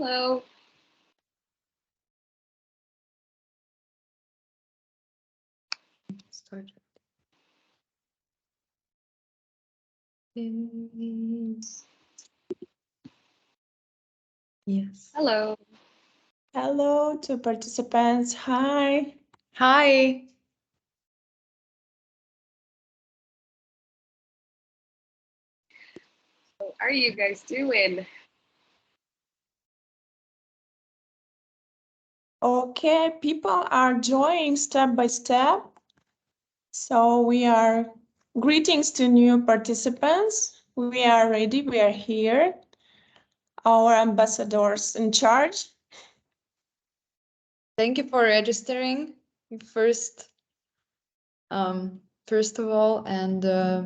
Hello. Start. Yes. Hello. Hello to participants. Hi. Hi. How are you guys doing? Okay, people are joining step by step. So we are greetings to new participants. We are ready. We are here. Our ambassadors in charge. Thank you for registering first of all, and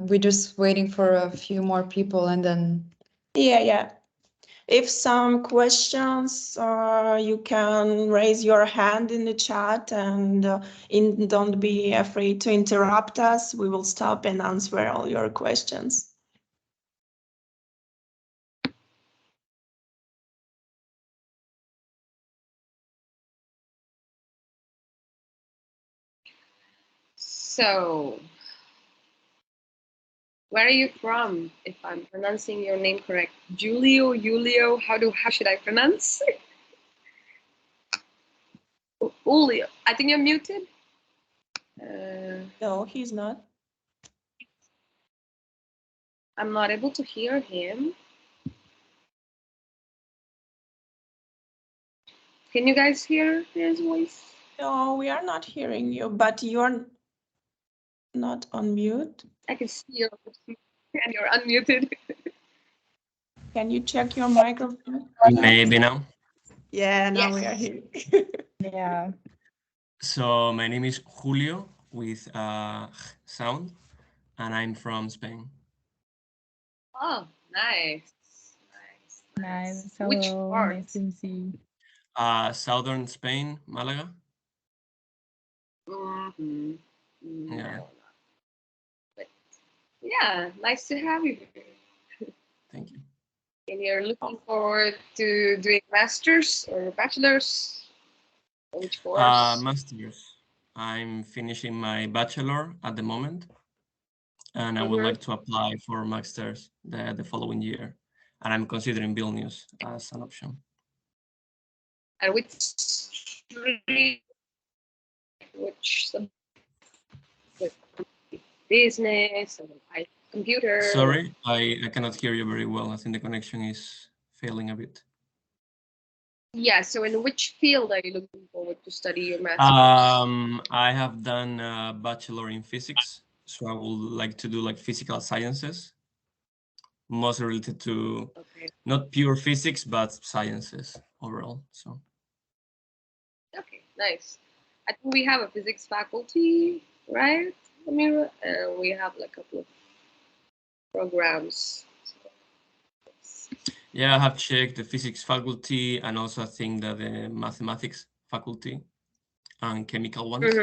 we're just waiting for a few more people and then. Yeah. If some questions, you can raise your hand in the chat and don't be afraid to interrupt us. We will stop and answer all your questions. So, where are you from? If I'm pronouncing your name correct, Julio, how should I pronounce? Julio. I think you're muted. No, he's not. I'm not able to hear him. Can you guys hear his voice? No, we are not hearing you, but you're not on mute. I can see you and you're unmuted. Can you check your microphone? Maybe now. Yeah, now Yes. we are here. Yeah. So my name is Julio with sound, and I'm from Spain. Oh, nice. Nice. Which Hello. part? Nice to see you. Southern Spain, Malaga. Mm-hmm. Yeah. No, but yeah, nice to have you here. Thank you. And you're looking forward to doing masters or bachelors? Or which course? Masters. I'm finishing my bachelor at the moment, and I would like to apply for masters the following year, and I'm considering Vilnius as an option. And which stream? Which business or computer? Sorry, I cannot hear you very well. I think the connection is failing a bit. Yeah, so in which field are you looking forward to study your master's? I have done a bachelor in physics, so I would like to do like physical sciences, mostly related to not pure physics, but sciences overall. So. Okay, nice. I think we have a physics faculty, right, Amira? And we have like a couple of programs. Yeah, I have checked the physics faculty, and also I think that the mathematics faculty and chemical ones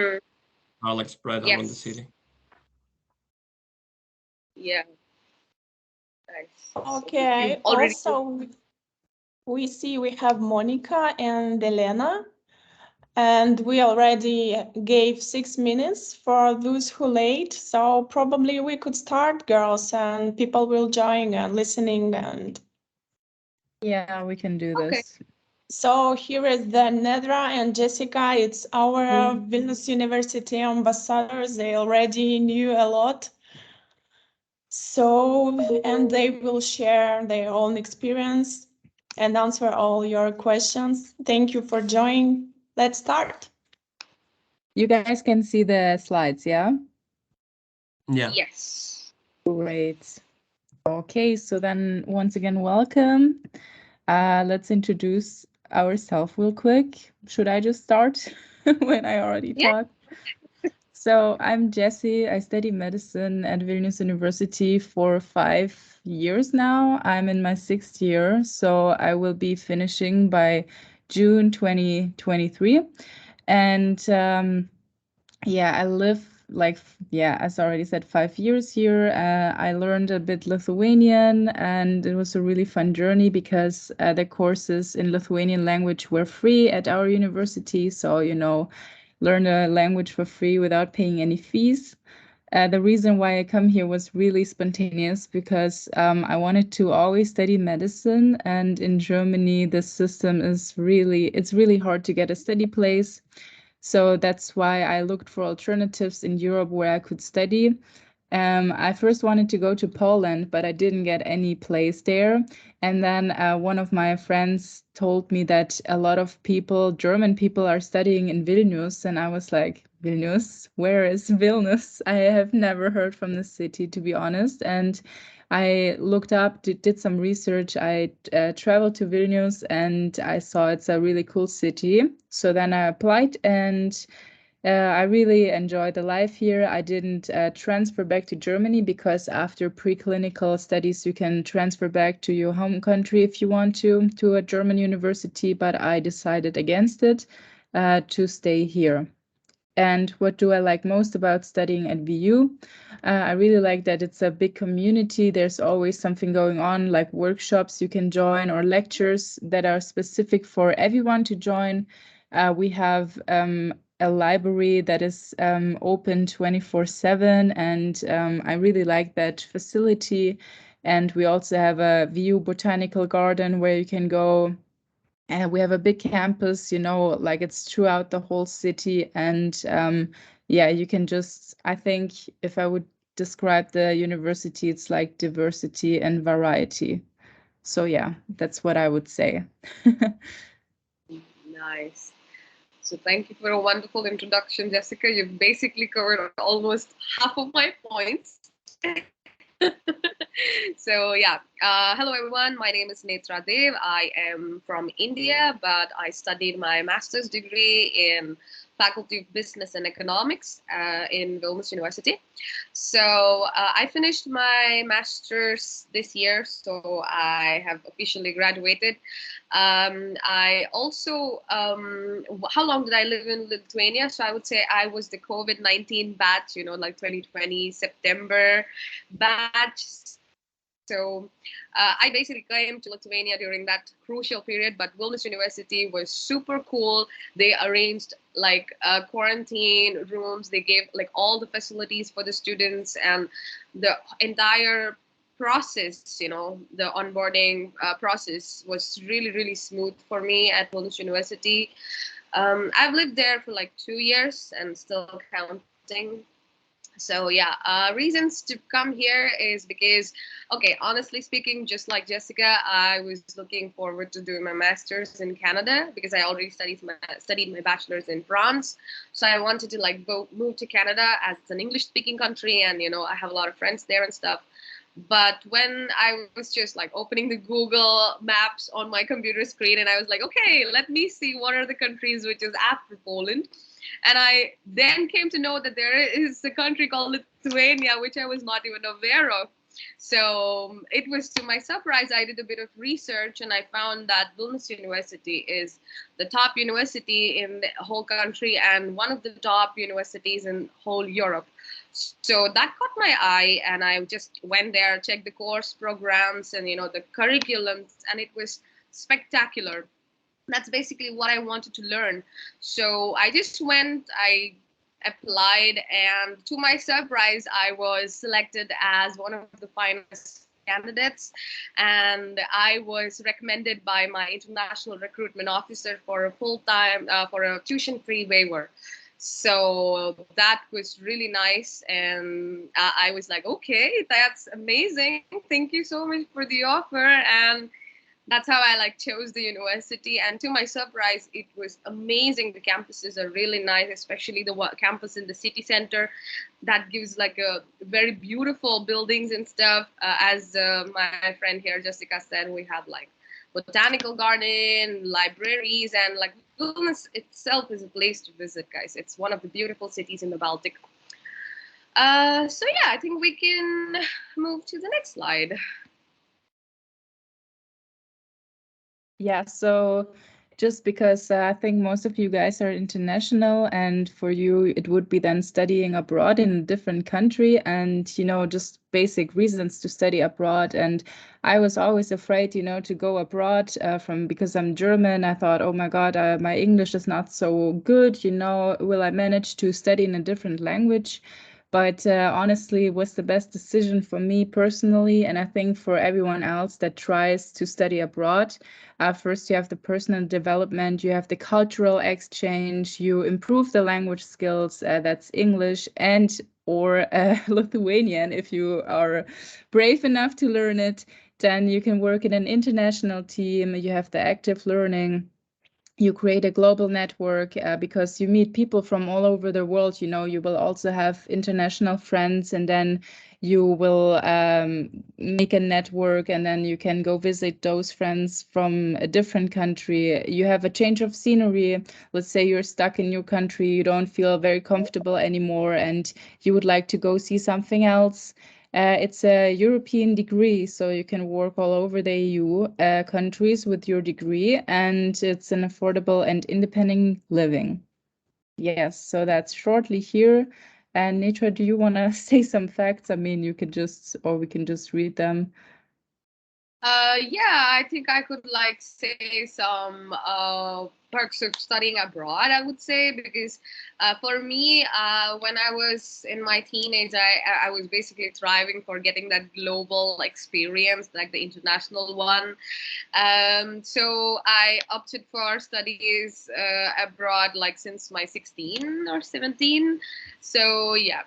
are like spread around the city. Yeah. Nice. Okay. Also, we see we have Monica and Elena, and we already gave 6 minutes for those who late. So probably we could start, girls, and people will join and listening. And yeah, we can do this. So here is the Nedra and Jessica. It's our Vilnius University ambassadors. They already knew a lot. So, and they will share their own experience and answer all your questions. Thank you for joining. Let's start. You guys can see the slides, yeah? Yeah. Yes. Great. Okay, so then once again, welcome. Let's introduce ourselves real quick. Should I just start when I already talked? So I'm Jessie. I study medicine at Vilnius University for 5 years now. I'm in my 6th year, so I will be finishing by June 2023. And yeah, I live like, yeah, as I already said, 5 years here. I learned a bit Lithuanian, and it was a really fun journey because the courses in Lithuanian language were free at our university. So, you know, learn a language for free without paying any fees. The reason why I come here was really spontaneous because I wanted to always study medicine, and in Germany, the system is it's really hard to get a study place. So that's why I looked for alternatives in Europe where I could study. I first wanted to go to Poland, but I didn't get any place there. And then one of my friends told me that a lot of people, German people, are studying in Vilnius. And I was like, Vilnius? Where is Vilnius? I have never heard from the city, to be honest. And I looked up, did some research. I traveled to Vilnius and I saw it's a really cool city. So then I applied, and I really enjoyed the life here. I didn't transfer back to Germany because after preclinical studies, you can transfer back to your home country if you want to a German university, but I decided against it to stay here. And what do I like most about studying at VU? I really like that it's a big community. There's always something going on, like workshops you can join or lectures that are specific for everyone to join. We have a library that is open 24/7, and I really like that facility. And we also have a VU botanical garden where you can go. And we have a big campus, you know, like it's throughout the whole city. And yeah, you can just, I think if I would describe the university, it's like diversity and variety. So yeah, that's what I would say. Nice. So thank you for a wonderful introduction, Jessica. You've basically covered almost half of my points. So yeah, hello everyone. My name is Netra Dev. I am from India, but I studied my master's degree in Faculty of Business and Economics in Vilnius University. So I finished my master's this year, so I have officially graduated. I also, how long did I live in Lithuania? So I would say I was the COVID-19 batch, you know, like 2020 September batch. So I basically came to Lithuania during that crucial period, but Vilnius University was super cool. They arranged like quarantine rooms. They gave like all the facilities for the students, and the entire process, you know, the onboarding process was really, really smooth for me at Vilnius University. I've lived there for like 2 years and still counting. So yeah, reasons to come here is because, okay, honestly speaking, just like Jessica, I was looking forward to doing my master's in Canada because I already studied my bachelor's in France. So I wanted to like move to Canada as it's an English-speaking country, and you know I have a lot of friends there and stuff. But when I was just like opening the Google Maps on my computer screen, and I was like, okay, let me see what are the countries which is after Poland. And I then came to know that there is a country called Lithuania, which I was not even aware of. So it was to my surprise, I did a bit of research and I found that Vilnius University is the top university in the whole country and one of the top universities in whole Europe. So that caught my eye, and I just went there, checked the course programs and, you know, the curriculums, and it was spectacular. That's basically what I wanted to learn. So I just went, I applied, and to my surprise, I was selected as one of the finalist candidates, and I was recommended by my international recruitment officer for a full-time, for a tuition fee waiver. So that was really nice, and I was like, okay, that's amazing. Thank you so much for the offer. And that's how I like chose the university. And to my surprise, it was amazing. The campuses are really nice, especially the campus in the city center that gives like a very beautiful buildings and stuff. As my friend here, Jessica, said, we have like botanical garden, libraries, and like Vilnius itself is a place to visit, guys. It's one of the beautiful cities in the Baltic. So yeah, I think we can move to the next slide. Yeah, so just because I think most of you guys are international, and for you it would be then studying abroad in a different country, and just basic reasons to study abroad. And I was always afraid to go abroad because I'm German. I thought, oh my God, my English is not so good, will I manage to study in a different language? But honestly, it was the best decision for me personally, and I think for everyone else that tries to study abroad. First, you have the personal development, you have the cultural exchange, you improve the language skills, that's English or Lithuanian. If you are brave enough to learn it, then you can work in an international team, you have the active learning. You create a global network because you meet people from all over the world. You will also have international friends, and then you will make a network, and then you can go visit those friends from a different country. You have a change of scenery. Let's say you're stuck in your country, you don't feel very comfortable anymore, and you would like to go see something else. It's a European degree, so you can work all over the EU countries with your degree, and it's an affordable and independent living. Yes, so that's shortly here. And Netra, do you want to say some facts? I mean, you can or we can just read them. Yeah, I think I could say some perks of studying abroad, I would say, because for me, when I was in my teenage, I was basically thriving for getting that global experience, like the international one. So I opted for studies abroad since my 16 or 17. So yeah.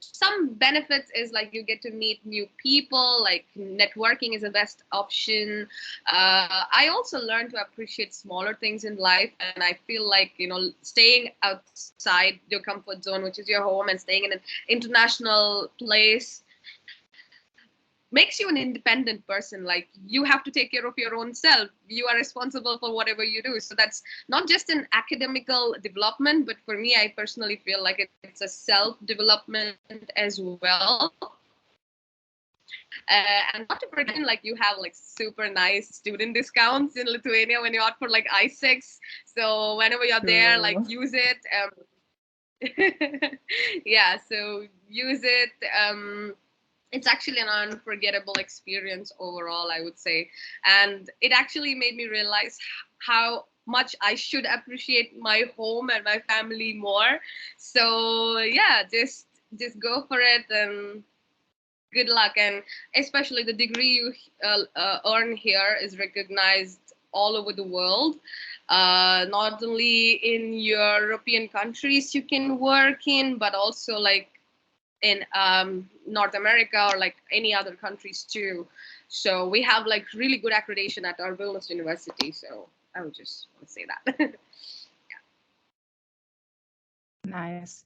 Some benefits is you get to meet new people, networking is the best option. I also learned to appreciate smaller things in life, and I feel staying outside your comfort zone, which is your home, and staying in an international place makes you an independent person. You have to take care of your own self. You are responsible for whatever you do. So that's not just an academical development, but for me, I personally feel like it's a self-development as well. And not to forget, you have super nice student discounts in Lithuania when you're out for I6. So whenever you're there, use it. Yeah, so use it. It's actually an unforgettable experience overall, I would say. And it actually made me realize how much I should appreciate my home and my family more. So yeah, just go for it, and good luck. And especially the degree you earn here is recognized all over the world. Not only in European countries you can work in, but also in North America or any other countries too. So we have really good accreditation at our Vilnius University. So I would just want to say that. Yeah. Nice.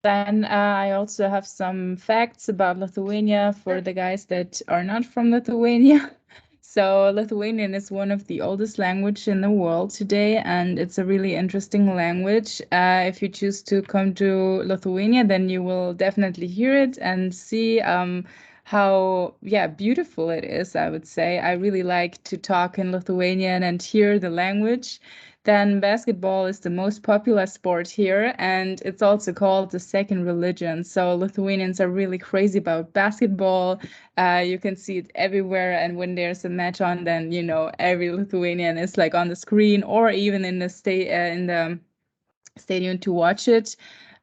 Then I also have some facts about Lithuania for the guys that are not from Lithuania. So Lithuanian is one of the oldest languages in the world today, and it's a really interesting language. If you choose to come to Lithuania, then you will definitely hear it and see how beautiful it is, I would say. I really like to talk in Lithuanian and hear the language. Then basketball is the most popular sport here, and it's also called the second religion. So Lithuanians are really crazy about basketball. You can see it everywhere, and when there's a match on, then every Lithuanian is on the screen or even in the stadium to watch it.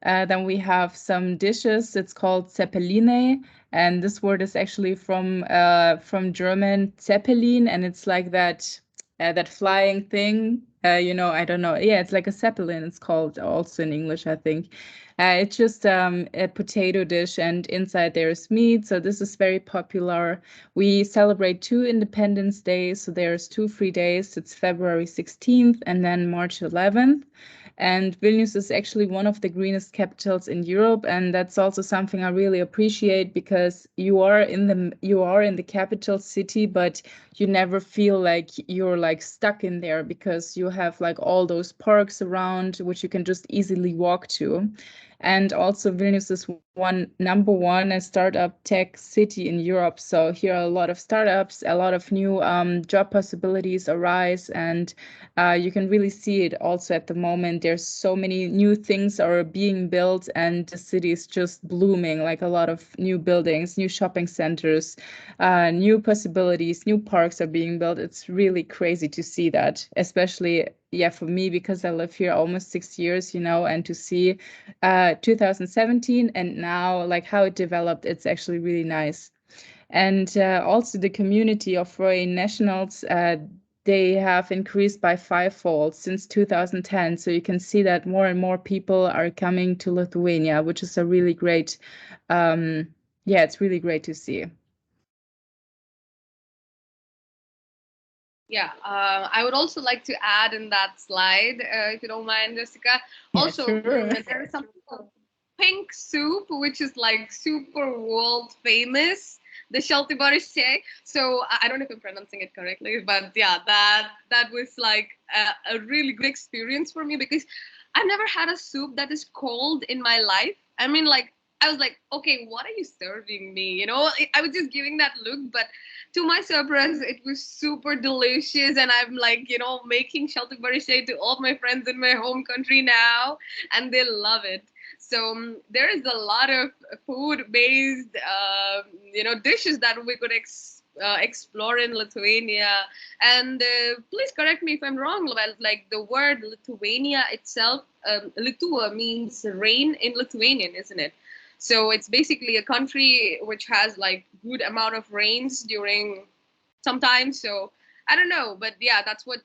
Then we have some dishes. It's called Zeppeline, and this word is actually from German Zeppelin, and it's that flying thing. I don't know. Yeah, it's like a zeppelin. It's called also in English, I think. It's just a potato dish, and inside there's meat. So this is very popular. We celebrate 2 Independence Days. So there's 2 free days. It's February 16th and then March 11th. And Vilnius is actually one of the greenest capitals in Europe, and that's also something I really appreciate, because you are in the capital city, but you never feel like you're stuck in there, because you have all those parks around which you can just easily walk to. And also Vilnius is number one a startup tech city in Europe. So here are a lot of startups, a lot of new job possibilities arise, and you can really see it also at the moment. There's so many new things are being built, and the city is just blooming, like a lot of new buildings, new shopping centers, new possibilities, new parks are being built. It's really crazy to see that, especially for me, because I live here almost 6 years, and to see 2017 and now like how it developed, it's actually really nice. And also the community of foreign nationals, they have increased by 5-fold since 2010. So you can see that more and more people are coming to Lithuania, which is a really great, it's really great to see. Yeah, I would also like to add in that slide, if you don't mind, Jessica. Also, sure. There is something called pink soup, which is like super world famous, the shaltibarishche. So I don't know if I'm pronouncing it correctly, but yeah, that was like a really good experience for me, because I've never had a soup that is cold in my life. I mean, like, I was like, okay, what are you serving me? I was just giving that look, but to my surprise, it was super delicious, and I'm like, making shaltibarishche to all my friends in my home country now, and they love it. So there is a lot of food-based, dishes that we could explore in Lithuania. And please correct me if I'm wrong, but like the word Lithuania itself, Litua means rain in Lithuanian, isn't it? So it's basically a country which has like good amount of rains during sometimes. So I don't know, but yeah, that's what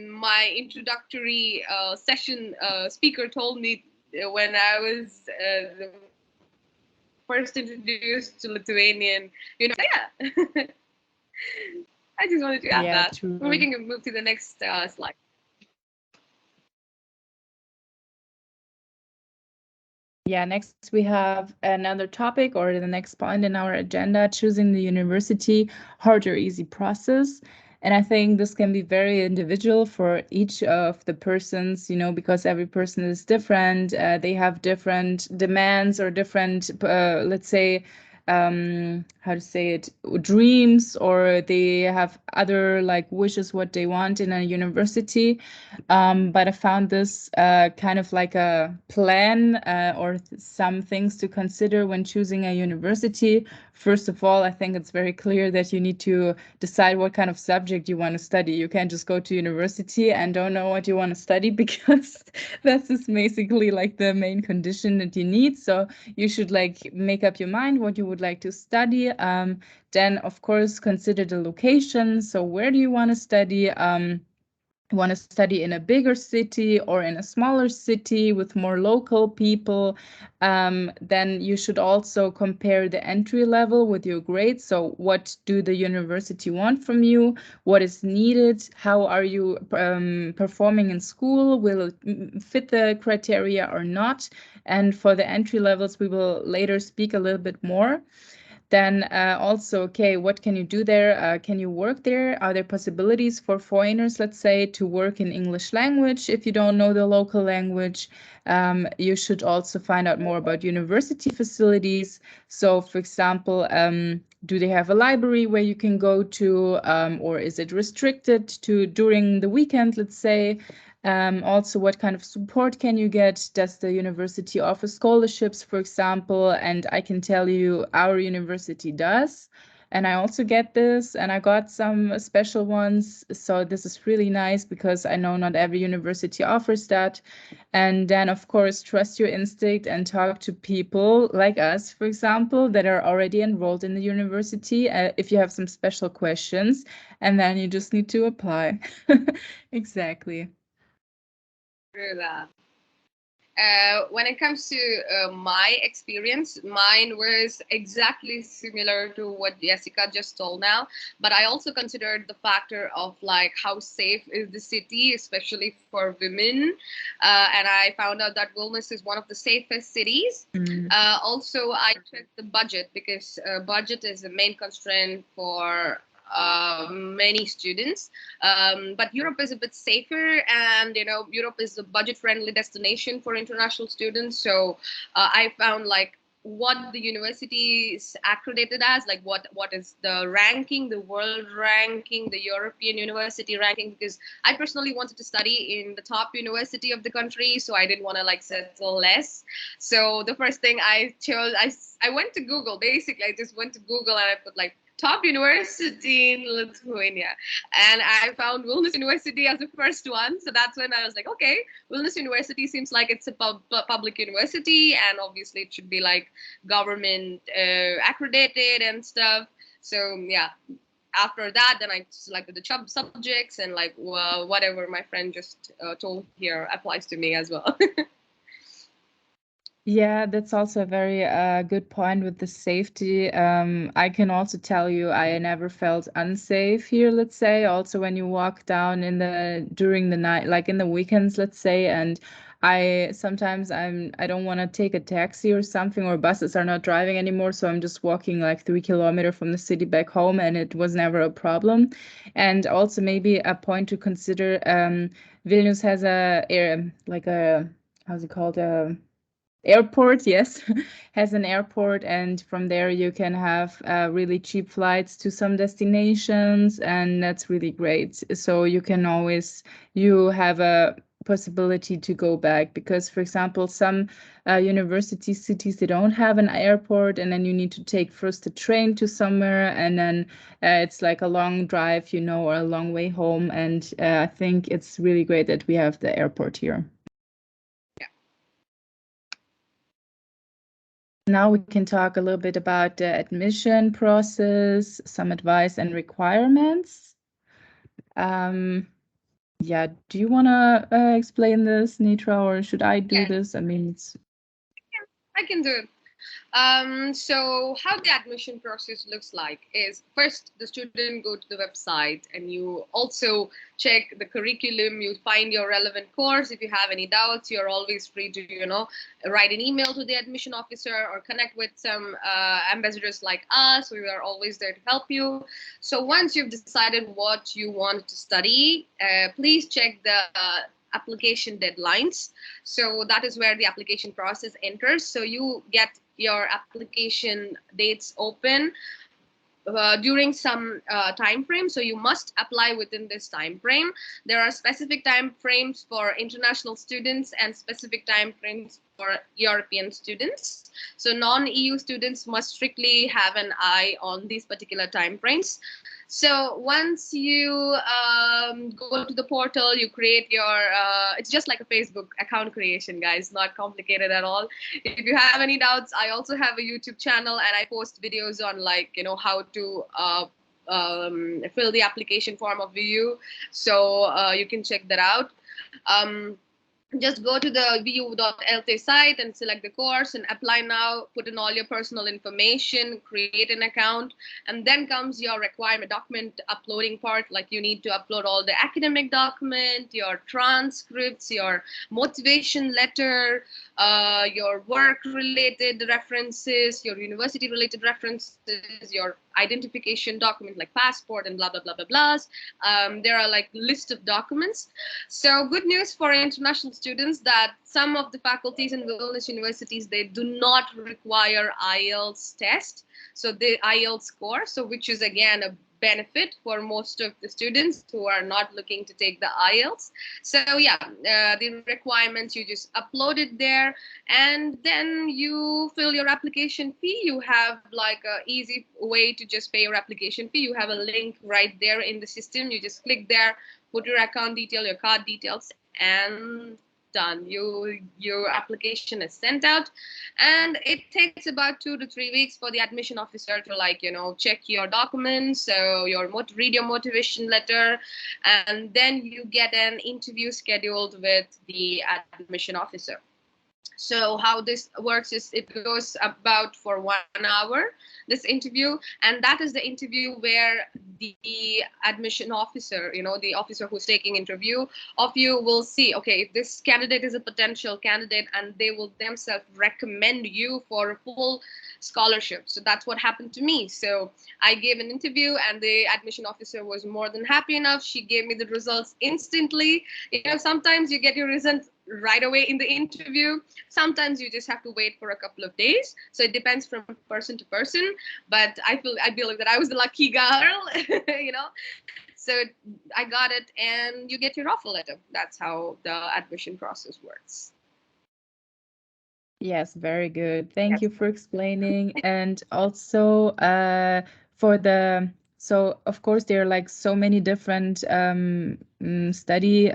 my introductory session speaker told me when I was first introduced to Lithuanian. So yeah, I just wanted to add that. True. We can move to the next slide. Yeah, next we have another topic, or the next point in our agenda, choosing the university, hard or easy process. And I think this can be very individual for each of the persons, because every person is different. They have different demands or different, let's say, how to say it, dreams, or they have other like wishes, what they want in a university. But I found this kind of like a plan or some things to consider when choosing a university. First of all, I think it's very clear that you need to decide what kind of subject you want to study. You can't just go to university and don't know what you want to study, because that's just basically like the main condition that you need. So you should like make up your mind what you would like to study. Then, of course, consider the location. So where do you want to study? Want to study in a bigger city or in a smaller city with more local people, then you should also compare the entry level with your grades. So what do the university want from you? What is needed? How are you performing in school? Will it fit the criteria or not? And for the entry levels, we will later speak a little bit more. Then also, okay, what can you do there? Can you work there? Are there possibilities for foreigners, let's say, to work in English language if you don't know the local language? You should also find out more about university facilities. So, for example, do they have a library where you can go to, or is it restricted to during the weekend, let's say? Also, what kind of support can you get? Does the university offer scholarships, for example? And I can tell you our university does. And I also get this, and I got some special ones. So this is really nice, because I know not every university offers that. And then, of course, trust your instinct and talk to people like us, for example, that are already enrolled in the university if you have some special questions. And then you just need to apply. Exactly. True that. When it comes to my experience, mine was exactly similar to what Jessica just told now. But I also considered the factor of like how safe is the city, especially for women. And I found out that Vilnius is one of the safest cities. Also, I checked the budget, because budget is the main constraint for many students. But Europe is a bit safer, and Europe is a budget-friendly destination for international students. So I found like what the university is accredited as, like what is the ranking, the world ranking, the European university ranking, because I personally wanted to study in the top university of the country, so I didn't want to like settle less. So the first thing I chose, I went to Google. Basically, I just went to Google and I put like top university in Lithuania, and I found Vilnius University as the first one. So that's when I was like, okay, Vilnius University seems like it's a public university, and obviously it should be like government accredited and stuff. So yeah, after that, then I selected the subjects, and like whatever my friend just told here applies to me as well. Yeah, that's also a very good point with the safety. I can also tell you I never felt unsafe here, let's say. Also, when you walk down during the night, like in the weekends, let's say, and sometimes I don't want to take a taxi or something, or buses are not driving anymore, so I'm just walking like 3 kilometers from the city back home, and it was never a problem. And also maybe a point to consider, Vilnius has how's it called? Airport, yes, has an airport, and from there you can have really cheap flights to some destinations, and that's really great. So you have a possibility to go back, because for example some university cities, they don't have an airport, and then you need to take first a train to somewhere, and then it's like a long drive, or a long way home, and I think it's really great that we have the airport here. Now we can talk a little bit about the admission process, some advice and requirements. Yeah, do you want to explain this, Nitra, or should I do this? I mean, I can do it. So how the admission process looks like is, first the student go to the website, and you also check the curriculum. You find your relevant course. If you have any doubts, you're always free to write an email to the admission officer or connect with some ambassadors like us. We are always there to help you. So once you've decided what you want to study, please check the application deadlines. So that is where the application process enters. So you get your application dates open during some time frame, so you must apply within this time frame. There are specific time frames for international students and specific time frames for European students. So non-EU students must strictly have an eye on these particular time frames. So once you go to the portal, you create your, it's just like a Facebook account creation, guys, not complicated at all. If you have any doubts, I also have a YouTube channel, and I post videos on how to fill the application form of VU. So you can check that out. Just go to the vu.lt site and select the course and apply now. Put in all your personal information, create an account, and then comes your requirement document uploading part. Like you need to upload all the academic document, your transcripts, your motivation letter, your work-related references, your university-related references, your identification document like passport and blah, blah, blah, blah, blahs. There are like list of documents. So good news for international students that some of the faculties in Vilnius universities, they do not require IELTS test. So the IELTS score, so which is again a benefit for most of the students who are not looking to take the IELTS. So yeah, the requirements, you just upload it there, and then you fill your application fee. You have like an easy way to just pay your application fee. You have a link right there in the system. You just click there, put your account detail, your card details, and done. Your application is sent out, and it takes about 2 to 3 weeks for the admission officer to check your documents, so read your motivation letter, and then you get an interview scheduled with the admission officer. So how this works is it goes about for 1 hour, this interview, and that is the interview where the admission officer, the officer who's taking interview of you, will see, okay, if this candidate is a potential candidate, and they will themselves recommend you for a full scholarship. So that's what happened to me. So I gave an interview, and the admission officer was more than happy enough. She gave me the results instantly. Sometimes you get your results right away in the interview. Sometimes you just have to wait for a couple of days. So it depends from person to person. But I believe that I was the lucky girl, So I got it, and you get your offer letter. That's how the admission process works. Yes, very good. Thank you for explaining. And also so of course there are like so many different study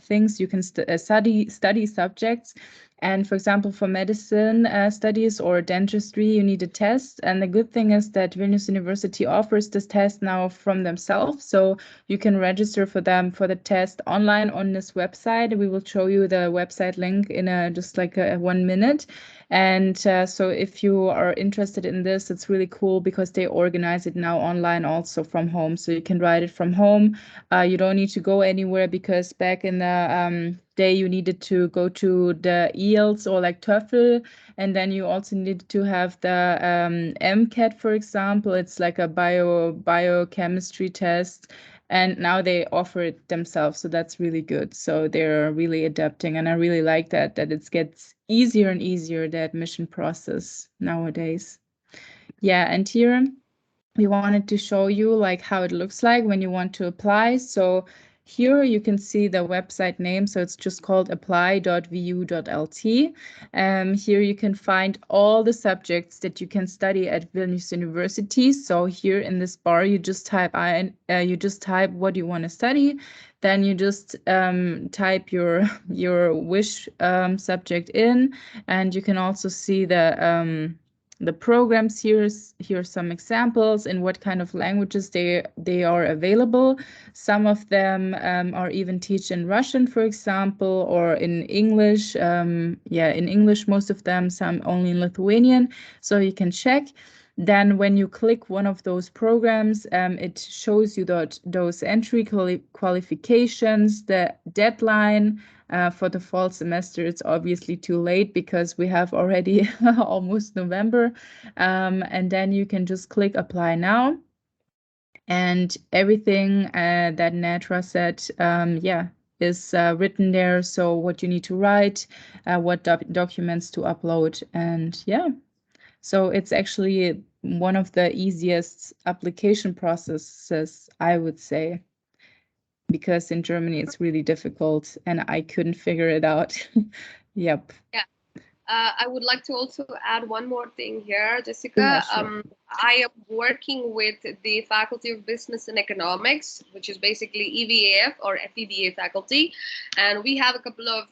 things you can study subjects. And for example, for medicine studies or dentistry, you need a test. And the good thing is that Vilnius University offers this test now from themselves. So you can register for them for the test online on this website. We will show you the website link in just like 1 minute. And so if you are interested in this, it's really cool because they organize it now online also from home. So you can write it from home. You don't need to go anywhere, because back in the day you needed to go to the IELTS or like TOEFL, and then you also needed to have the MCAT, for example. It's like a biochemistry test, and now they offer it themselves, so that's really good. So they're really adapting, and I really like that it gets easier and easier, the admission process nowadays. Yeah, and here we wanted to show you like how it looks like when you want to apply. So here you can see the website name. So it's just called apply.vu.lt. Here you can find all the subjects that you can study at Vilnius University. So here in this bar, you just type what you want to study. Then you just type your wish subject in, and you can also see the programs. Here's some examples in what kind of languages they are available. Some of them are even teach in Russian, for example, or in English. In English, most of them, some only in Lithuanian. So you can check. Then when you click one of those programs, it shows you those entry qualifications, the deadline. For the fall semester, it's obviously too late because we have already almost November. And then you can just click apply now. And everything that Netra said, is written there. So what you need to write, what documents to upload, and so it's actually one of the easiest application processes, I would say, because in Germany it's really difficult and I couldn't figure it out. Yep. Yeah. I would like to also add one more thing here, Jessica. Yeah, sure. I am working with the Faculty of Business and Economics, which is basically EVAF or FEVA faculty. And we have a couple of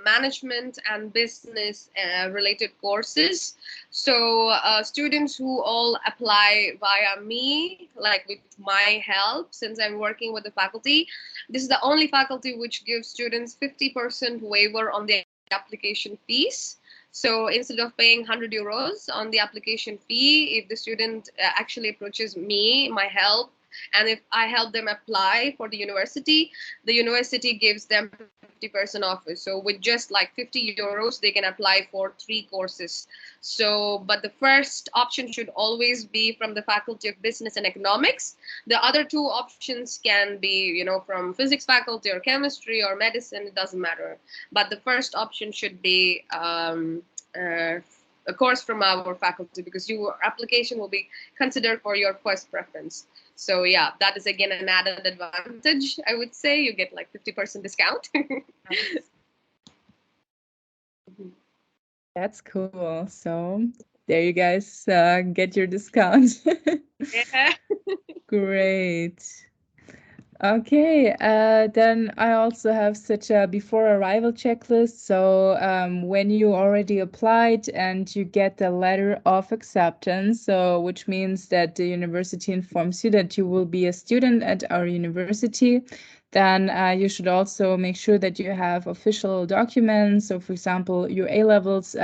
management and business related courses. So students who all apply via me, like with my help, since I'm working with the faculty, this is the only faculty which gives students 50% waiver on the application fees. So instead of paying 100 euros on the application fee, if the student actually approaches me, my help, and if I help them apply for the university gives them 50% off. So with just like 50 euros, they can apply for 3 courses. So, but the first option should always be from the Faculty of Business and Economics. The other 2 options can be, from physics faculty or chemistry or medicine, it doesn't matter. But the first option should be a course from our faculty, because your application will be considered for your first preference. So yeah, that is again an added advantage. I would say you get like 50% discount. That's cool. So there you guys get your discount. Yeah. Great. Okay, then I also have such a before arrival checklist. So when you already applied and you get the letter of acceptance, so which means that the university informs you that you will be a student at our university, then you should also make sure that you have official documents. So for example, your A-levels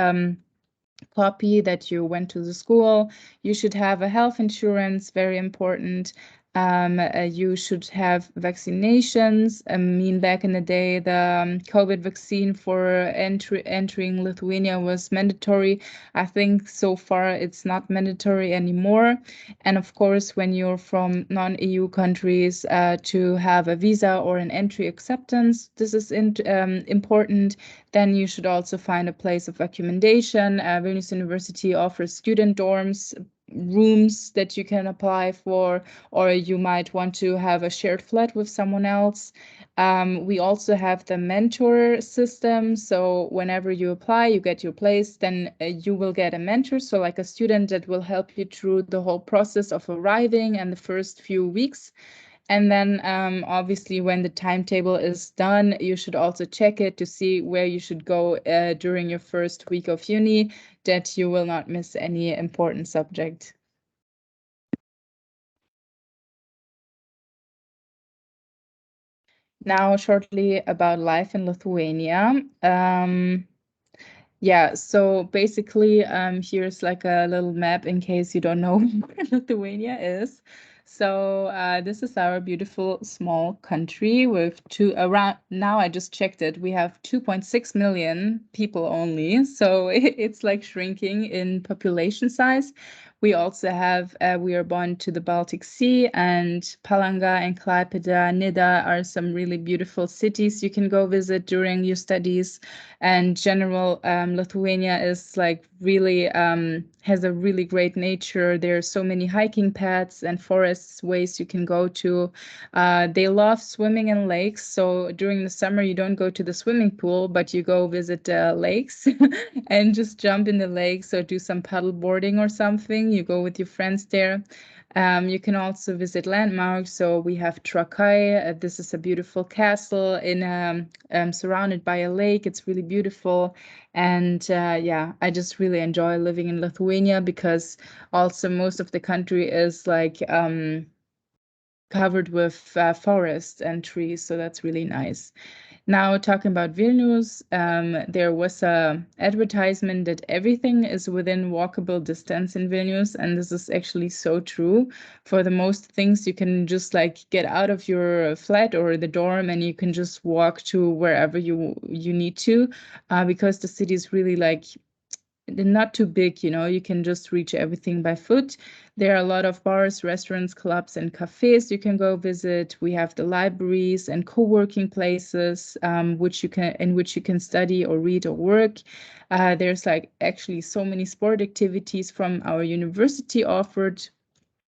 copy that you went to the school. You should have a health insurance, very important. You should have vaccinations. I mean, back in the day, the COVID vaccine for entering Lithuania was mandatory. I think so far it's not mandatory anymore. And of course, when you're from non-EU countries, to have a visa or an entry acceptance, this is important. Then you should also find a place of accommodation. Vilnius University offers student dorms, rooms that you can apply for, or you might want to have a shared flat with someone else. We also have the mentor system. So whenever you apply, you get your place, then you will get a mentor. So like a student that will help you through the whole process of arriving and the first few weeks. And then obviously when the timetable is done, you should also check it to see where you should go during your first week of uni, that you will not miss any important subject. Now shortly about life in Lithuania. Yeah, so basically here's like a little map in case you don't know where Lithuania is. So this is our beautiful small country with around, now I just checked it, we have 2.6 million people only. So it's like shrinking in population size. We also have, we are born to the Baltic Sea, and Palanga and Klaipėda, Nida are some really beautiful cities you can go visit during your studies. And general, Lithuania is like really, has a really great nature. There are so many hiking paths and forests ways you can go to. They love swimming in lakes. So during the summer, you don't go to the swimming pool, but you go visit lakes and just jump in the lakes or do some paddle boarding or something. You go with your friends there. You can also visit landmarks. So we have Trakai. This is a beautiful castle in surrounded by a lake. It's really beautiful. And yeah, I just really enjoy living in Lithuania because also most of the country is like covered with forests and trees. So that's really nice. Now talking about Vilnius, there was a advertisement that everything is within walkable distance in Vilnius, and this is actually so true. For the most things, you can just like get out of your flat or the dorm, and you can just walk to wherever you need to, because the city is really like not too big, you know, you can just reach everything by foot. There are a lot of bars, restaurants, clubs, and cafes you can go visit. We have the libraries and co-working places, in which you can study or read or work. There's like actually so many sport activities from our university offered.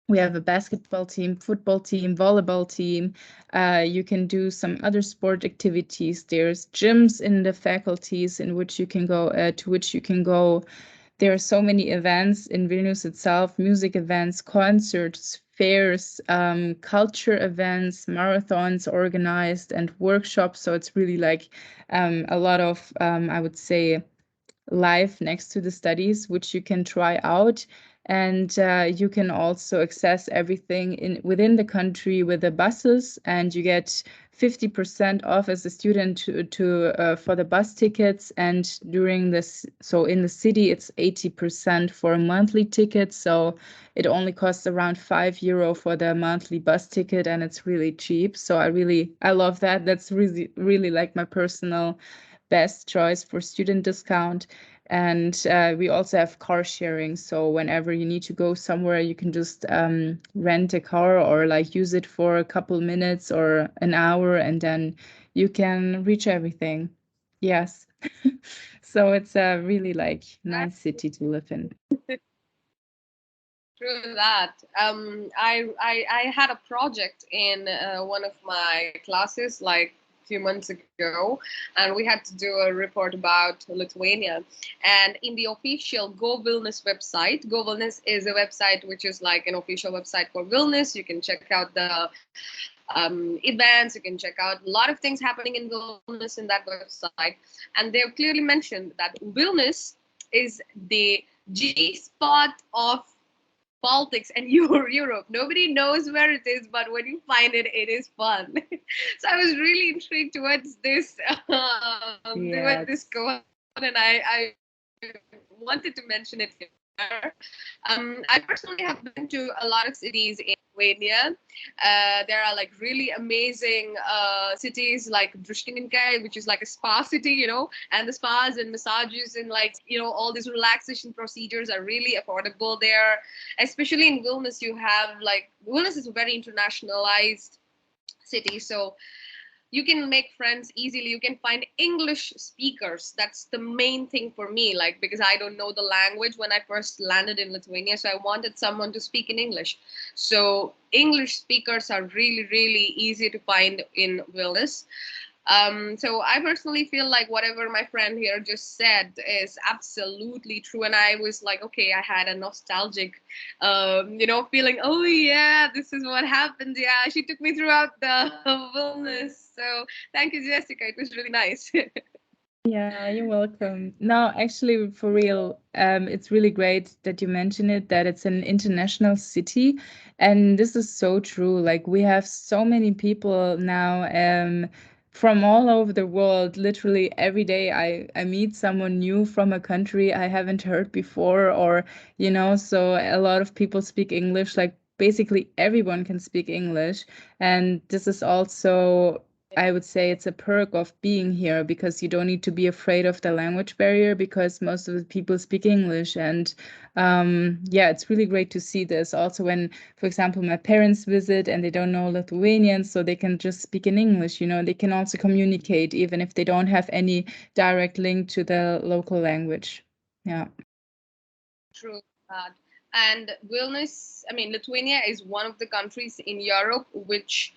We have a basketball team, football team, volleyball team. You can do some other sport activities. There's gyms in the faculties in which you can go, to which you can go. There are so many events in Vilnius itself, music events, concerts, fairs, culture events, marathons organized, and workshops. So it's really like a lot of, I would say, life next to the studies, which you can try out. And you can also access everything within the country with the buses, and you get 50% off as a student for the bus tickets. And during this, so in the city, it's 80% for a monthly ticket. So it only costs around €5 for the monthly bus ticket, and it's really cheap. So I love that. That's really like my personal best choice for student discount. And we also have car sharing. So whenever you need to go somewhere, you can just rent a car or like use it for a couple minutes or an hour, and then you can reach everything. Yes. So it's a really like nice city to live in. True that. I had a project in one of my classes like few months ago, and we had to do a report about Lithuania. And in the official Go Vilnius website, Go Vilnius is a website which is like an official website for Vilnius. You can check out the events. You can check out a lot of things happening in Vilnius in that website. And they've clearly mentioned that Vilnius is the G spot of Baltics and Europe. Nobody knows where it is, but when you find it, it is fun. So I was really intrigued towards this towards this code, and I wanted to mention it here. I personally have been to a lot of cities in Lithuania. There are like really amazing cities like Druskininkai, which is like a spa city, you know, and the spas and massages and like, you know, all these relaxation procedures are really affordable there. Especially in Vilnius, you have like, Vilnius is a very internationalized city. So you can make friends easily. You can find English speakers. That's the main thing for me, like, because I don't know the language when I first landed in Lithuania. So I wanted someone to speak in English. So English speakers are really, really easy to find in Vilnius. So I personally feel like whatever my friend here just said is absolutely true. And I was like, okay, I had a nostalgic, you know, feeling, oh yeah, this is what happened. Yeah, she took me throughout the Vilnius. So thank you, Jessica. It was really nice. Yeah, you're welcome. No, actually, for real, it's really great that you mention it, that it's an international city. And this is so true. Like, we have so many people now from all over the world. Literally every day I meet someone new from a country I haven't heard before, or, you know, so a lot of people speak English. Like, basically everyone can speak English. And this is also, I would say, it's a perk of being here, because you don't need to be afraid of the language barrier, because most of the people speak English. And yeah, it's really great to see this. Also, when, for example, my parents visit and they don't know Lithuanian, so they can just speak in English, you know, they can also communicate even if they don't have any direct link to the local language. Yeah. True. And Vilnius, I mean, Lithuania is one of the countries in Europe which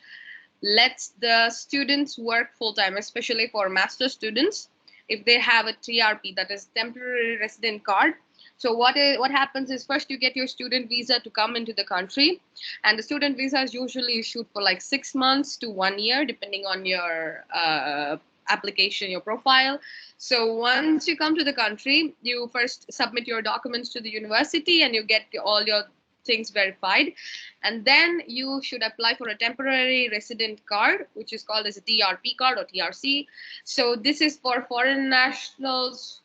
lets the students work full-time, especially for master students, if they have a TRP, that is temporary resident card. So what happens is, first you get your student visa to come into the country, and the student visa is usually issued for like 6 months to 1 year, depending on your application, your profile. So once you come to the country, you first submit your documents to the university and you get all your things verified, and then you should apply for a temporary resident card, which is called as a TRP card or TRC. So this is for foreign nationals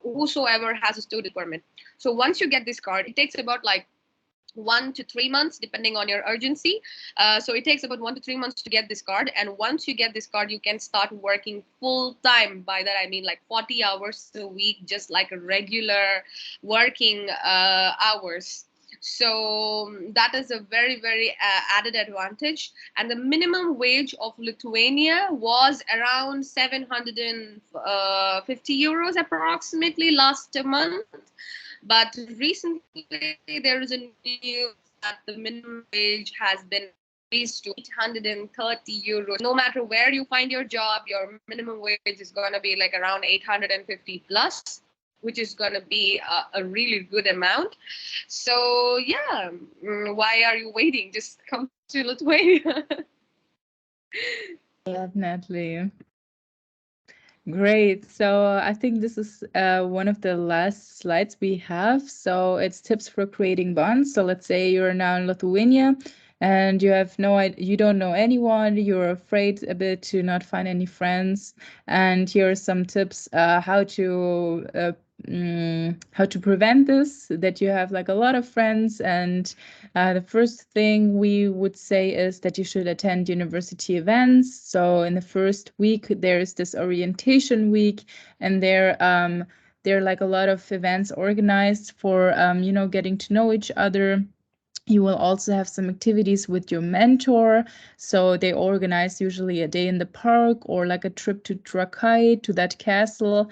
whosoever has a student permit. So once you get this card, it takes about like 1 to 3 months, depending on your urgency. So it takes about 1 to 3 months to get this card. And once you get this card, you can start working full time. By that, I mean like 40 hours a week, just like a regular working hours. So that is a very, very added advantage. And the minimum wage of Lithuania was around 750 euros approximately last month. But recently, there is a news that the minimum wage has been raised to 830 euros. No matter where you find your job, your minimum wage is going to be like around 850 plus, which is going to be a really good amount. So yeah, why are you waiting? Just come to Lithuania. Definitely. Great. So I think this is one of the last slides we have. So it's tips for creating bonds. So let's say you're now in Lithuania and you have you don't know anyone, you're afraid a bit to not find any friends. And here are some tips how to prevent this, that you have like a lot of friends. And the first thing we would say is that you should attend university events. So in the first week, there is this orientation week, and there are like a lot of events organized for, you know, getting to know each other. You will also have some activities with your mentor. So they organize usually a day in the park or like a trip to Trakai, to that castle,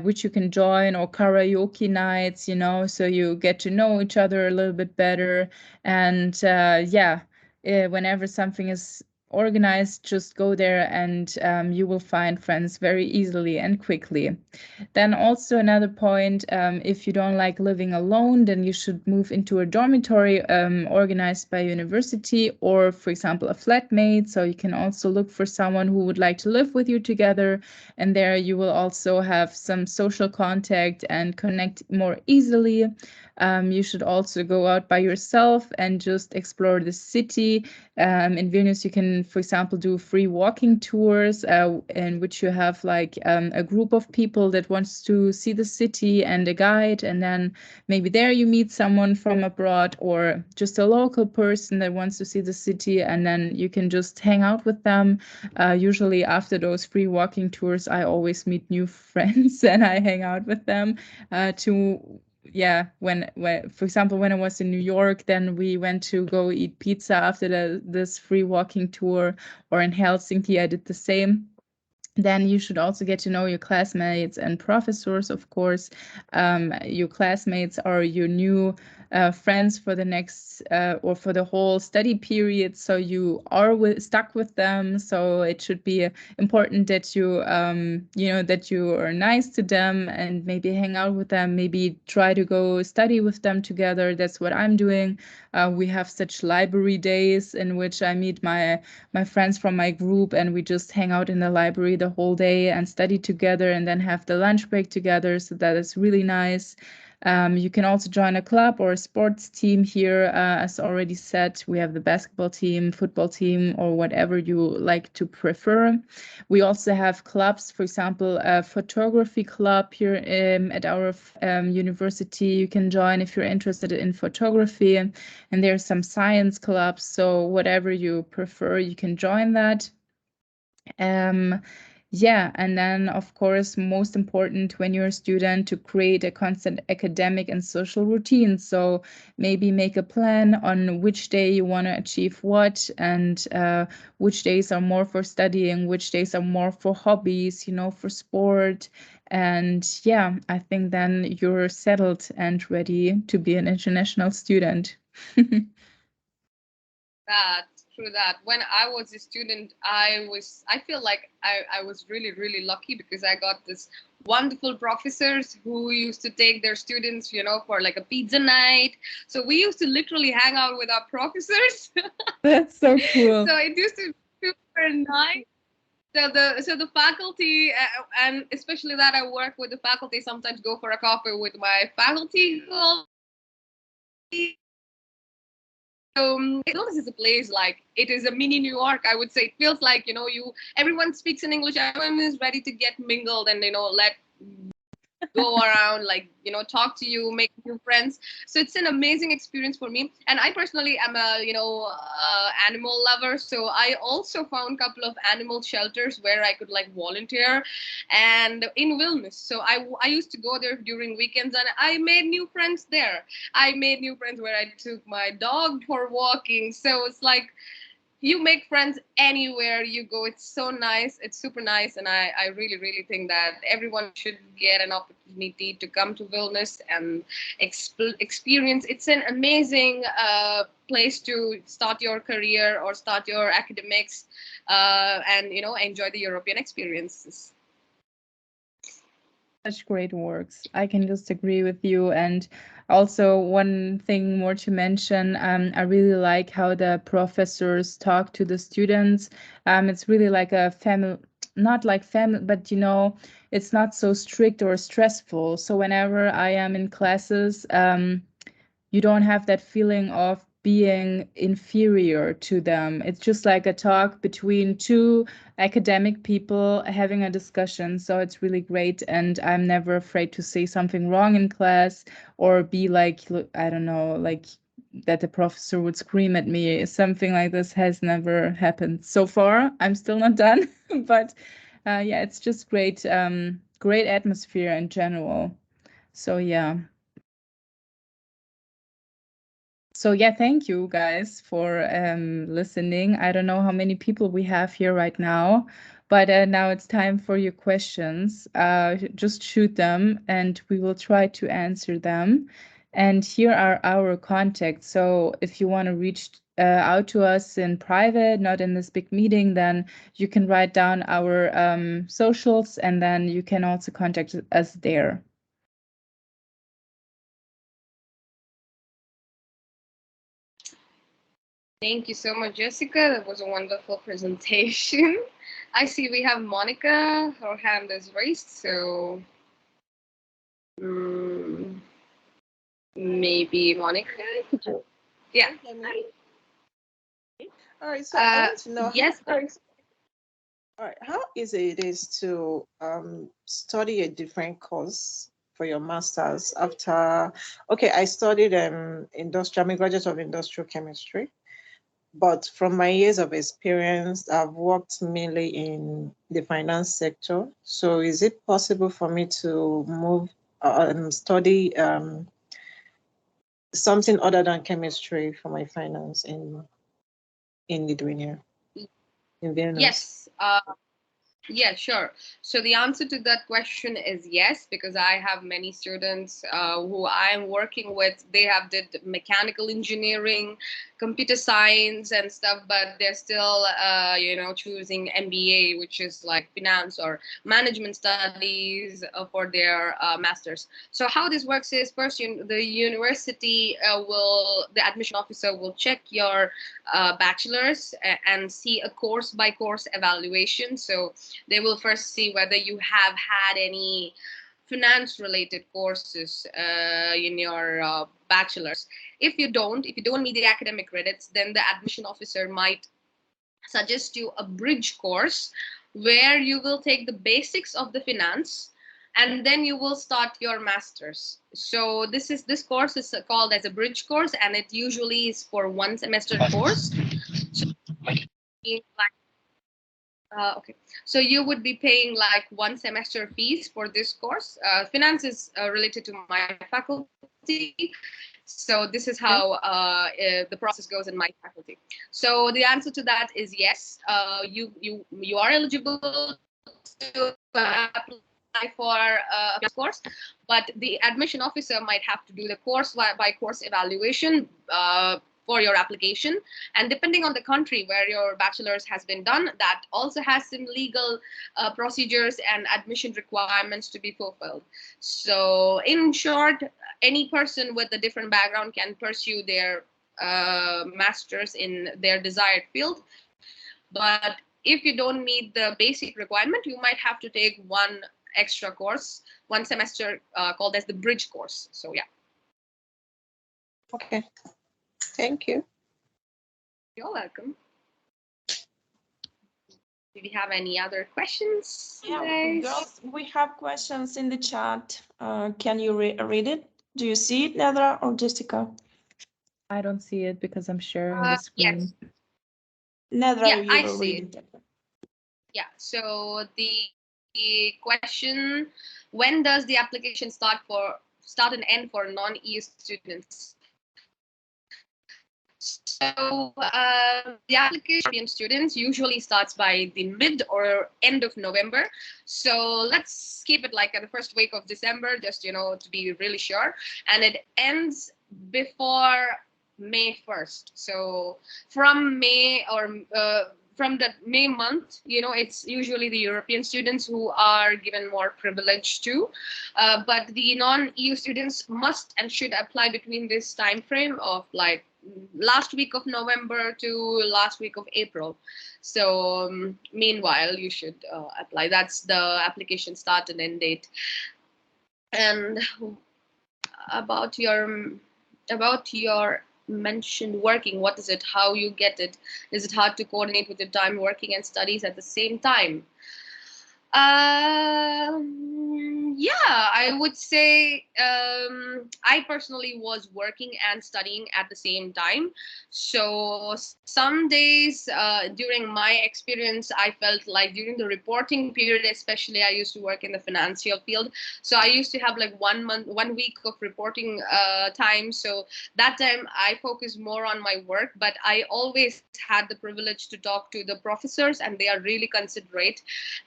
which you can join, or karaoke nights, you know, so you get to know each other a little bit better. And yeah, whenever something is organized, just go there and you will find friends very easily and quickly. Then also another point, if you don't like living alone, then you should move into a dormitory organized by university, or for example a flatmate. So you can also look for someone who would like to live with you together, and there you will also have some social contact and connect more easily. You should also go out by yourself and just explore the city. In Vilnius, you can, for example, do free walking tours in which you have like a group of people that wants to see the city and a guide. And then maybe there you meet someone from abroad or just a local person that wants to see the city. And then you can just hang out with them. Usually after those free walking tours, I always meet new friends and I hang out with them when for example, when I was in New York, then we went to go eat pizza after this free walking tour, or in Helsinki, I did the same. Then you should also get to know your classmates and professors, of course. Your classmates are your new friends for the next or for the whole study period. So you are stuck with them. So it should be important that you, that you are nice to them and maybe hang out with them, maybe try to go study with them together. That's what I'm doing. We have such library days in which I meet my friends from my group and we just hang out in the library the whole day and study together and then have the lunch break together. So that is really nice. You can also join a club or a sports team here. As already said, we have the basketball team, football team, or whatever you like to prefer. We also have clubs, for example, a photography club here at our university. You can join if you're interested in photography. And there's some science clubs. So whatever you prefer, you can join that. Yeah, and then of course, most important when you're a student, to create a constant academic and social routine. So maybe make a plan on which day you want to achieve what, and which days are more for studying, which days are more for hobbies, for sport. And yeah, I think then you're settled and ready to be an international student. True that. When I was a student, I feel like I was really, really lucky because I got this wonderful professors who used to take their students, for like a pizza night. So we used to literally hang out with our professors. That's so cool. So it used to be super nice. So the faculty, and especially that I work with the faculty, sometimes go for a coffee with my faculty. Vilnius is a place like it is a mini New York, I would say. It feels like everyone speaks in English, everyone is ready to get mingled and let go around, like talk to you, make new friends. So it's an amazing experience for me. And I personally am a animal lover, so I also found a couple of animal shelters where I could like volunteer, and in Vilnius. So I used to go there during weekends, and I made new friends there. I made new friends where I took my dog for walking. So it's like you make friends anywhere you go. It's so nice. It's super nice. And I really, really think that everyone should get an opportunity to come to Vilnius and experience. It's an amazing place to start your career or start your academics and, enjoy the European experiences. Such great works. I can just agree with you. And also one thing more to mention, I really like how the professors talk to the students. It's really like a family, not like family, but it's not so strict or stressful. So whenever I am in classes, you don't have that feeling of being inferior to them. It's just like a talk between two academic people having a discussion. So it's really great. And I'm never afraid to say something wrong in class or be like, I don't know, like that the professor would scream at me. Something like this has never happened so far. I'm still not done, but yeah, it's just great, great atmosphere in general. So yeah. So yeah, thank you guys for listening. I don't know how many people we have here right now, but now it's time for your questions. Just shoot them and we will try to answer them. And here are our contacts. So if you want to reach out to us in private, not in this big meeting, then you can write down our socials, and then you can also contact us there. Thank you so much, Jessica. That was a wonderful presentation. I see we have Monica. Her hand is raised, so maybe Monica. Yeah. All right. So I want to know. Yes. All right. How easy it is to study a different course for your master's after? Okay, I studied industrial. I'm a graduate of industrial chemistry. But from my years of experience, I've worked mainly in the finance sector. So is it possible for me to move and study something other than chemistry for my finance in Lithuania, in Vilnius? Yes. Yeah, sure. So the answer to that question is yes, because I have many students who I am working with. They have did mechanical engineering, computer science and stuff, but they're still, choosing MBA, which is like finance or management studies for their masters. So how this works is first, the university the admission officer will check your bachelor's and see a course by course evaluation. So they will first see whether you have had any finance related courses in your bachelor's. If you don't meet the academic credits, then the admission officer might suggest you a bridge course where you will take the basics of the finance and then you will start your master's. So this course is called as a bridge course, and it usually is for 1 semester course. So okay, so you would be paying like 1 semester fees for this course. Finance is related to my faculty, so this is how the process goes in my faculty. So the answer to that is yes. You are eligible to apply for a course, but the admission officer might have to do the course by course evaluation for your application, and depending on the country where your bachelor's has been done, that also has some legal procedures and admission requirements to be fulfilled. So in short, any person with a different background can pursue their master's in their desired field, but if you don't meet the basic requirement, you might have to take one extra course, 1 semester called as the bridge course. So yeah. Okay. Thank you. You're welcome. Do we have any other questions? Yeah, girls, we have questions in the chat. Can you read it? Do you see it, Nedra or Jessica? I don't see it because I'm sharing the screen. Yes. Nedra, Yeah, you I will see read it. Yeah, so the question, when does the application start and end for non-EU students? So the application students usually starts by the mid or end of November. So let's keep it like at the first week of December, just, to be really sure. And it ends before May 1st. So from May or from the May month, it's usually the European students who are given more privilege too. But the non-EU students must and should apply between this time frame of like last week of November to last week of April. So meanwhile, you should apply. That's the application start and end date. And about your mentioned working, what is it? How you get it? Is it hard to coordinate with your time working and studies at the same time? Yeah, I would say I personally was working and studying at the same time. So some days during my experience, I felt like during the reporting period, especially, I used to work in the financial field. So I used to have like 1 week of reporting time. So that time I focused more on my work, but I always had the privilege to talk to the professors, and they are really considerate.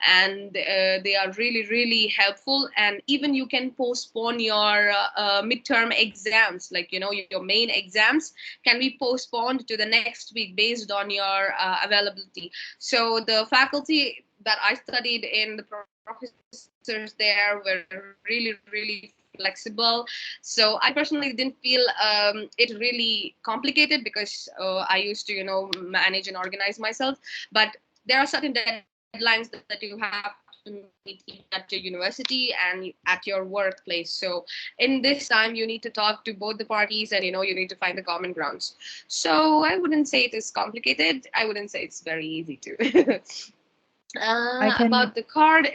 And they are really, really helpful. And even you can postpone your midterm exams, like, your main exams can be postponed to the next week based on your availability. So the faculty that I studied in, the professors there were really, really flexible. So I personally didn't feel it really complicated, because I used to, manage and organize myself. But there are certain deadlines that you have to meet at your university and at your workplace. So in this time, you need to talk to both the parties, and you need to find the common grounds. So I wouldn't say it is complicated. I wouldn't say it's very easy too. About the card,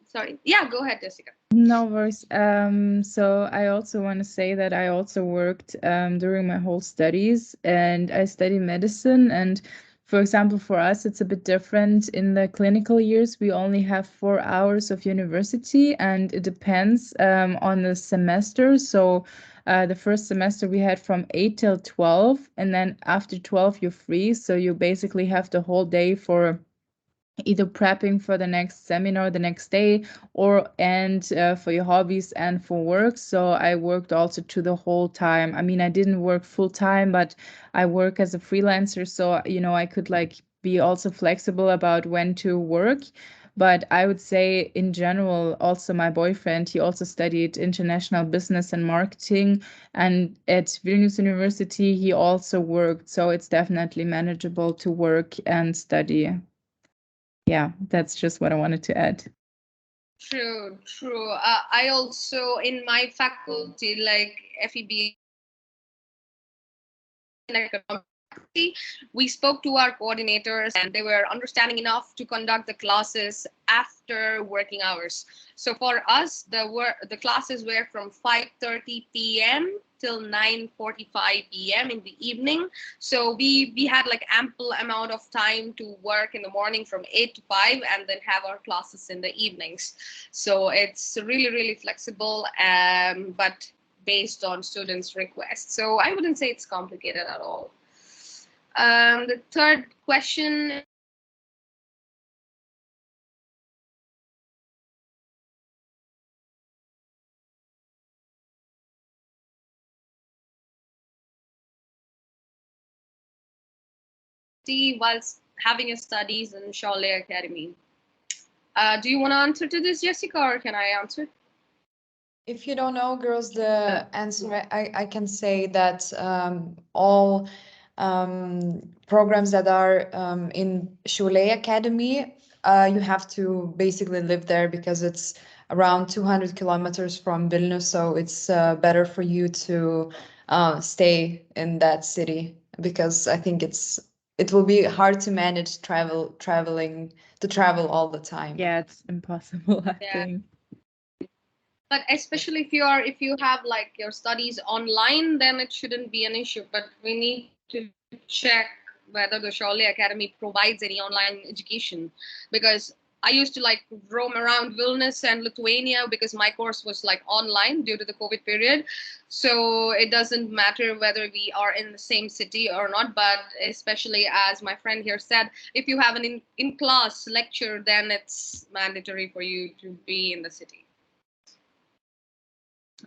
sorry. Yeah, go ahead, Jessica. No worries. So I also want to say that I also worked during my whole studies, and I studied medicine. And for example, for us, it's a bit different. In the clinical years, we only have 4 hours of university, and it depends on the semester. So the first semester we had from 8 till 12, and then after 12, you're free. So you basically have the whole day for either prepping for the next seminar the next day, or for your hobbies and for work. So I worked also to the whole time. I mean, I didn't work full time, but I work as a freelancer. So, I could be also flexible about when to work. But I would say in general, also my boyfriend, he also studied international business and marketing. And at Vilnius University, he also worked. So it's definitely manageable to work and study. Yeah, that's just what I wanted to add. True. I also, in my faculty, like FEB in economics, we spoke to our coordinators, and they were understanding enough to conduct the classes after working hours. So for us, the classes were from 5:30 p.m. till 9:45 p.m. in the evening. So we had ample amount of time to work in the morning from 8 to 5, and then have our classes in the evenings. So it's really, really flexible, but based on students' requests. So I wouldn't say it's complicated at all. The third question. Whilst having your studies in Shaolei Academy. Do you want to answer to this, Jessica, or can I answer? If you don't know, girls, the answer, I can say that all programs that are in Shaolei Academy, you have to basically live there, because it's around 200 kilometers from Vilnius. So it's better for you to stay in that city, because I think it will be hard to manage traveling all the time. Yeah, it's impossible, I think. But especially if you have your studies online, then it shouldn't be an issue. But we need to check whether the Shaolei Academy provides any online education, because I used to roam around Vilnius and Lithuania, because my course was online due to the COVID period. So it doesn't matter whether we are in the same city or not, but especially, as my friend here said, if you have an in-class lecture, then it's mandatory for you to be in the city.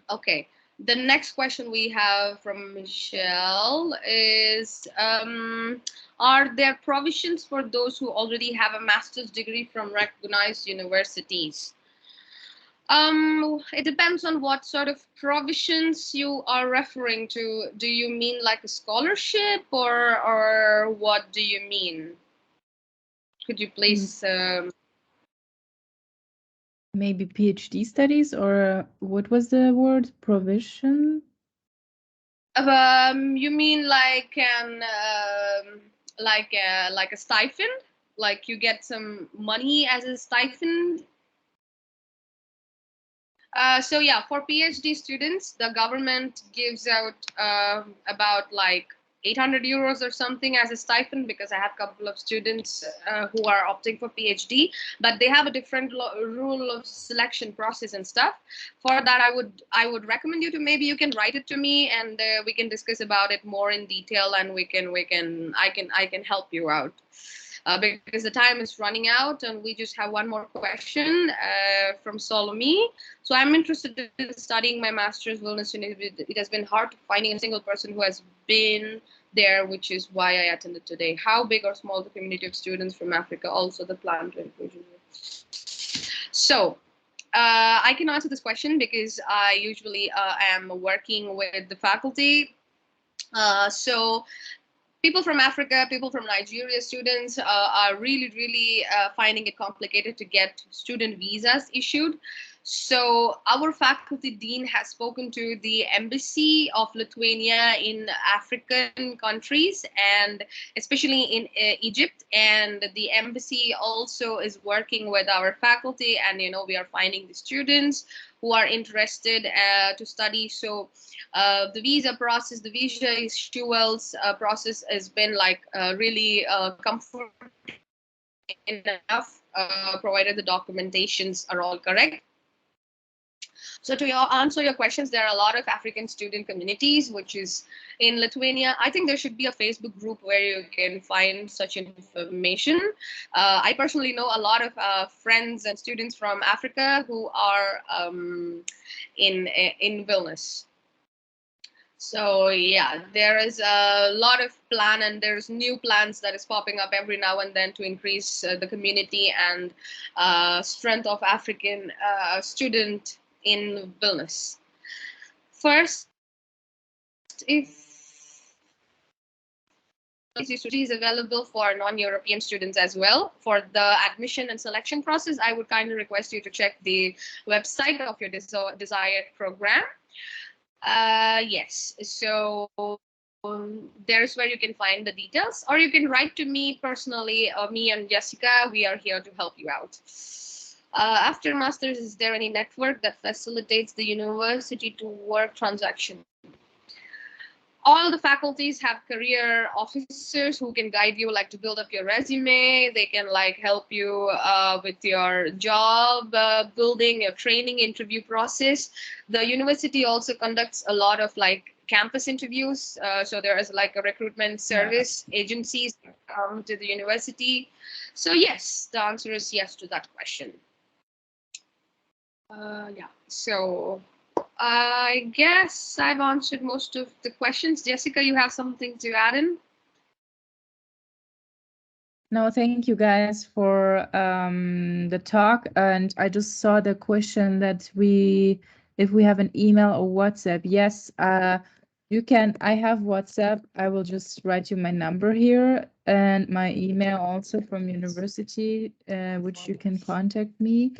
Okay, the next question we have from Michelle is, are there provisions for those who already have a master's degree from recognized universities? It depends on what sort of provisions you are referring to. Do you mean like a scholarship, or what do you mean? Could you please... Maybe PhD studies, or what was the word? Provision? You mean like a stipend? Like you get some money as a stipend? So yeah, for PhD students, the government gives out about 800 euros or something as a stipend, because I have a couple of students who are opting for PhD, but they have a different rule of selection process and stuff. For that, I would recommend you to, maybe you can write it to me, and we can discuss about it more in detail, and I can help you out. because the time is running out and we just have one more question from Solomon. So I'm interested in studying my master's Vilnius University. It has been hard finding a single person who has been there, which is why I attended today. How big or small the community of students from Africa, also the plan to inclusion? So I can answer this question because I usually am working with the faculty. So people from Africa, people from Nigeria, students are really finding it complicated to get student visas issued. So our faculty dean has spoken to the embassy of Lithuania in African countries, and especially in Egypt. And the embassy also is working with our faculty, and we are finding the students who are interested to study. So the visa process, the visa issuance process has been like really comfortable enough, provided the documentations are all correct. So to answer your questions, there are a lot of African student communities, which is in Lithuania. I think there should be a Facebook group where you can find such information. I personally know a lot of friends and students from Africa who are in Vilnius. So yeah, there is a lot of plan, and there's new plans that is popping up every now and then to increase the community and strength of African student in Vilnius. First, if is available for non-European students as well. For the admission and selection process, I would kindly request you to check the website of your desired program. Yes, so there's where you can find the details, or you can write to me personally, or me and Jessica. We are here to help you out. After master's, is there any network that facilitates the university to work transaction? All the faculties have career officers who can guide you, like to build up your resume. They can like help you with your job building, your training, interview process. The university also conducts a lot of like campus interviews. So there is like a recruitment service agencies come to the university. So yes, the answer is yes to that question. Yeah, so I guess I've answered most of the questions. Jessica, you have something to add in? No, thank you guys for the talk. And I just saw the question that if we have an email or WhatsApp. Yes, you can. I have WhatsApp. I will just write you my number here and my email also from university, which you can contact me.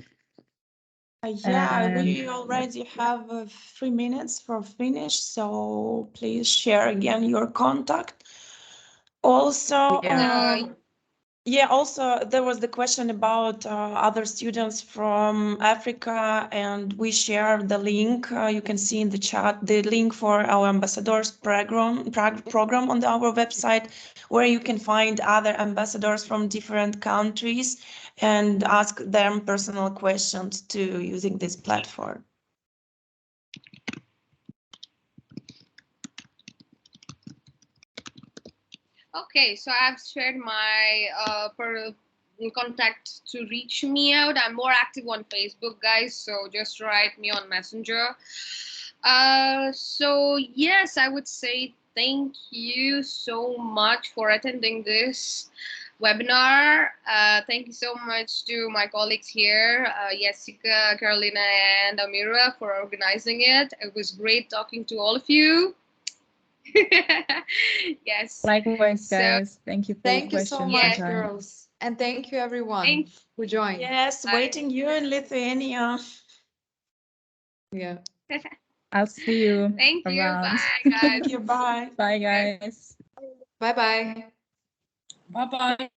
Yeah, we already have 3 minutes for finish, so please share again your contact. Also, also there was the question about other students from Africa, and we share the link. You can see in the chat the link for our ambassadors program on our website, where you can find other ambassadors from different countries and ask them personal questions to using this platform. Okay, so I've shared my contact to reach me out. I'm more active on Facebook, guys, so just write me on Messenger. So yes, I would say thank you so much for attending this webinar. Thank you so much to my colleagues here, Jessica, Carolina, and Amira, for organizing it. It was great talking to all of you. Yes. Likewise, guys. Thank you for thank you so much, girls. And thank you, everyone who joined. Yes, waiting you in Lithuania. Yeah. I'll see you. Thank you. Around. Bye, guys. Thank you. Bye. Bye, guys. Bye-bye. Bye-bye.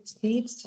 Seeds.